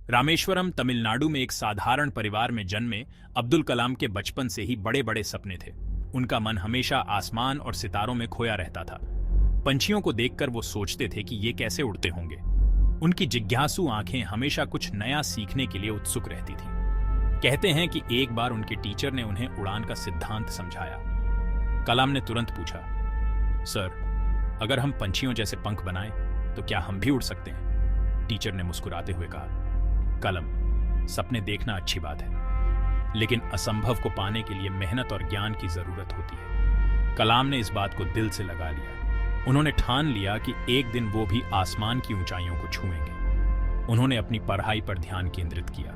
रामेश्वरम तमिलनाडु में एक साधारण परिवार में जन्मे अब्दुल कलाम के बचपन से ही बड़े बड़े सपने थे। उनका मन हमेशा आसमान और सितारों में खोया रहता था। पंछियों को देखकर वो सोचते थे कि ये कैसे उड़ते होंगे। उनकी जिज्ञासु आंखें हमेशा कुछ नया सीखने के लिए उत्सुक रहती थीं। कहते हैं कि एक बार उनके टीचर ने उन्हें उड़ान का सिद्धांत समझाया। कलाम ने तुरंत पूछा, सर, अगर हम पंछियों जैसे पंख बनाएं तो क्या हम भी उड़ सकते हैं? टीचर ने मुस्कुराते हुए कहा, कलम, सपने देखना अच्छी बात है, लेकिन असंभव को पाने के लिए मेहनत और ज्ञान की जरूरत होती है। कलाम ने इस बात को दिल से लगा लिया। उन्होंने ठान लिया कि एक दिन वो भी आसमान की ऊंचाइयों को छुएंगे। उन्होंने अपनी पढ़ाई पर ध्यान केंद्रित किया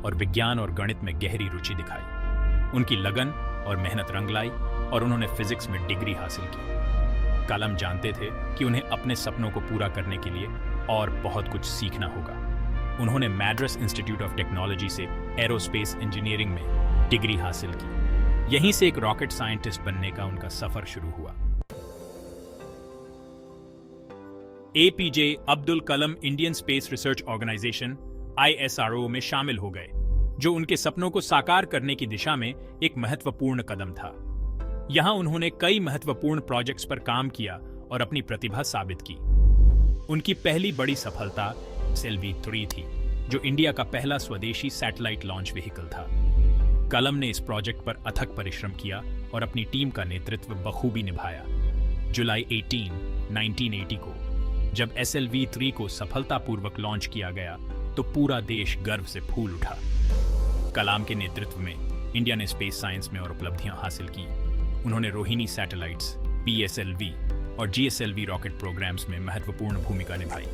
और विज्ञान और गणित में गहरी रुचि दिखाई। उनकी लगन और मेहनत रंग लाई और उन्होंने फिजिक्स में डिग्री हासिल की। कलाम जानते थे कि उन्हें अपने सपनों को पूरा करने के लिए और बहुत कुछ सीखना होगा। उन्होंने मैड्रास इंस्टीट्यूट ऑफ टेक्नोलॉजी से एरोस्पेस इंजीनियरिंग में डिग्री हासिल की। यहीं से एक रॉकेट साइंटिस्ट बनने का उनका सफर शुरू हुआ। APJ Abdul Kalam Indian space research organisation ISRO में शामिल हो गए, जो उनके सपनों को साकार करने की दिशा में एक महत्वपूर्ण कदम था। यहां उन्होंने कई महत्वपूर्ण प्रोजेक्ट्स पर काम किया और अपनी प्रतिभा साबित की। उनकी पहली बड़ी सफलता SLV-3 थी, जो इंडिया का पहला स्वदेशी सैटेलाइट लॉन्च व्हीकल था। कलाम ने इस प्रोजेक्ट पर अथक परिश्रम किया और अपनी टीम का नेतृत्व बखूबी निभाया। जुलाई 18, 1980 को जब SLV-3 को सफलतापूर्वक लॉन्च किया गया तो पूरा देश गर्व से फूल उठा। कलाम के नेतृत्व में इंडिया ने स्पेस साइंस में और उपलब्धियां हासिल की। उन्होंने रोहिणी सैटेलाइट्स, PSLV और GSLV रॉकेट प्रोग्राम्स में महत्वपूर्ण भूमिका निभाई।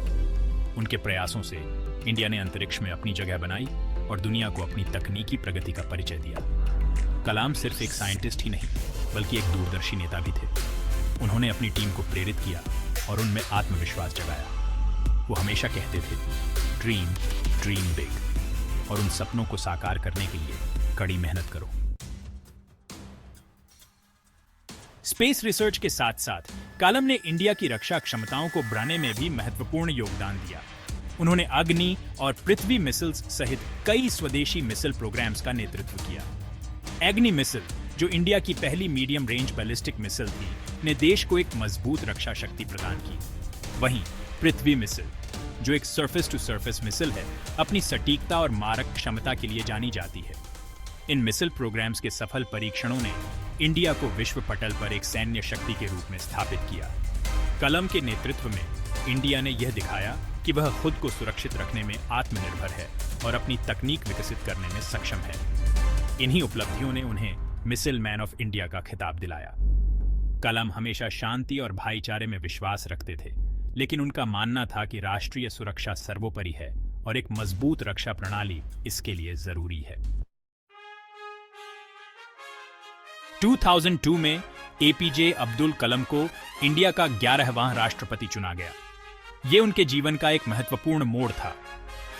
उनके प्रयासों से इंडिया ने अंतरिक्ष में अपनी जगह बनाई और दुनिया को अपनी तकनीकी प्रगति का परिचय दिया। कलाम सिर्फ एक साइंटिस्ट ही नहीं, बल्कि एक दूरदर्शी नेता भी थे। उन्होंने अपनी टीम को प्रेरित किया और उनमें आत्मविश्वास जगाया। वो हमेशा कहते थे, ड्रीम बिग, और उन सपनों को साकार करने के लिए कड़ी मेहनत करो। स्पेस रिसर्च के साथ साथ कलाम ने इंडिया की रक्षा क्षमताओं को बढ़ाने में भी महत्वपूर्ण योगदान दिया। उन्होंने अग्नि और पृथ्वी मिसाइल्स सहित कई स्वदेशी मिसाइल प्रोग्राम्स का नेतृत्व किया। अग्नि मिसाइल, जो इंडिया की पहली मीडियम रेंज बैलिस्टिक मिसाइल थी, ने देश को एक मजबूत रक्षा शक्ति प्रदान की। वहीं पृथ्वी मिसाइल, जो एक सरफेस टू सरफेस मिसाइल है, अपनी सटीकता और मारक क्षमता के लिए जानी जाती है। इन मिसाइल प्रोग्राम्स के सफल परीक्षणों ने इंडिया को विश्व पटल पर एक सैन्य शक्ति के रूप में स्थापित किया। कलाम के नेतृत्व में इंडिया ने यह दिखाया कि वह खुद को सुरक्षित रखने में आत्मनिर्भर है और अपनी तकनीक विकसित करने में सक्षम है। इन्हीं उपलब्धियों ने उन्हें मिसाइल मैन ऑफ इंडिया का खिताब दिलाया। कलाम हमेशा शांति और भाईचारे में विश्वास रखते थे, लेकिन उनका मानना था कि राष्ट्रीय सुरक्षा सर्वोपरि है और एक मजबूत रक्षा प्रणाली इसके लिए जरूरी है। 2002 में एपीजे अब्दुल कलाम को इंडिया का 11वां राष्ट्रपति चुना गया। ये उनके जीवन का एक महत्वपूर्ण मोड़ था।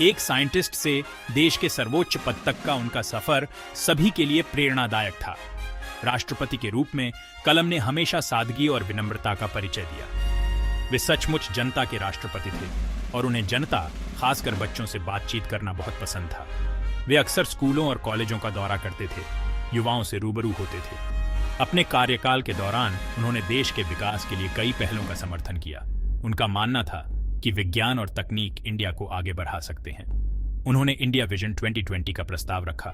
एक साइंटिस्ट से देश के सर्वोच्च पद तक का उनका सफर सभी के लिए प्रेरणादायक था। राष्ट्रपति के रूप में कलाम ने हमेशा सादगी और विनम्रता का परिचय दिया। वे सचमुच जनता के राष्ट्रपति थे और उन्हें जनता, खासकर बच्चों से बातचीत करना बहुत पसंद था। वे अक्सर स्कूलों और कॉलेजों का दौरा करते थे, युवाओं से रूबरू होते थे। अपने कार्यकाल के दौरान उन्होंने देश के विकास के लिए कई पहलों का समर्थन किया। उनका मानना था कि विज्ञान और तकनीक इंडिया को आगे बढ़ा सकते हैं। उन्होंने इंडिया विजन 2020 का प्रस्ताव रखा,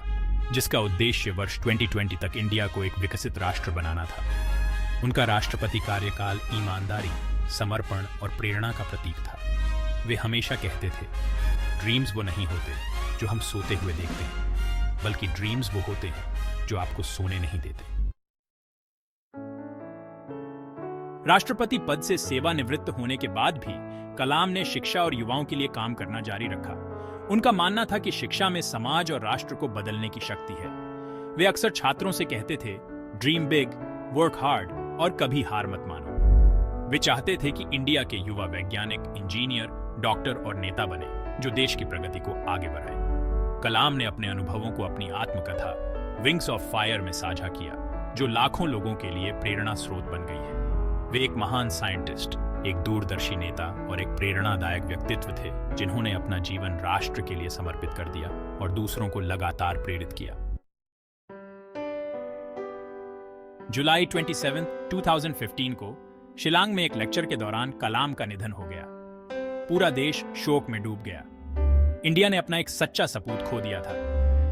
जिसका उद्देश्य वर्ष 2020 तक इंडिया को एक विकसित राष्ट्र बनाना था। उनका राष्ट्रपति कार्यकाल ईमानदारी, समर्पण और प्रेरणा का प्रतीक था। वे हमेशा कहते थे, ड्रीम्स वो नहीं होते जो हम सोते हुए देखते हैं, बल्कि ड्रीम्स वो होते हैं जो आपको सोने नहीं देते। राष्ट्रपति पद से सेवानिवृत्त होने के बाद भी कलाम ने शिक्षा और युवाओं के लिए काम करना जारी रखा। उनका मानना था कि शिक्षा में समाज और राष्ट्र को बदलने की शक्ति है। वे अक्सर छात्रों से कहते थे, ड्रीम बिग, वर्क हार्ड और कभी हार मत मानो। वे चाहते थे कि इंडिया के युवा वैज्ञानिक, इंजीनियर, डॉक्टर और नेता बने, जो देश की प्रगति को आगे बढ़ाए। कलाम ने अपने अनुभवों को अपनी आत्मकथा विंग्स ऑफ फायर में साझा किया, जो लाखों लोगों के लिए प्रेरणा स्रोत बन गई है। वे एक महान साइंटिस्ट, एक दूरदर्शी नेता और एक प्रेरणादायक व्यक्तित्व थे जिन्होंने अपना जीवन राष्ट्र के लिए समर्पित कर दिया और दूसरों को लगातार प्रेरित किया। जुलाई 27, 2015 को शिलांग में एक लेक्चर के दौरान कलाम का निधन हो गया। पूरा देश शोक में डूब गया। इंडिया ने अपना एक सच्चा सपूत खो दिया था।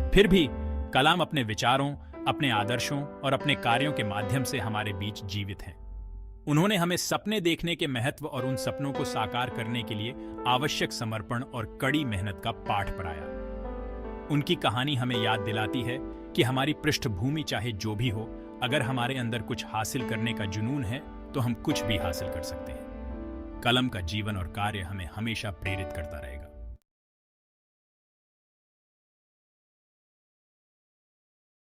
फिर भी कलाम अपने विचारों, अपने आदर्शों और अपने कार्यों के माध्यम से हमारे बीच जीवित हैं। उन्होंने हमें सपने देखने के महत्व और उन सपनों को साकार करने के लिए आवश्यक समर्पण और कड़ी मेहनत का पाठ पढ़ाया। उनकी कहानी हमें याद दिलाती है कि हमारी पृष्ठभूमि चाहे जो भी हो, अगर हमारे अंदर कुछ हासिल करने का जुनून है तो हम कुछ भी हासिल कर सकते हैं। कलम का जीवन और कार्य हमें हमेशा प्रेरित करता रहेगा।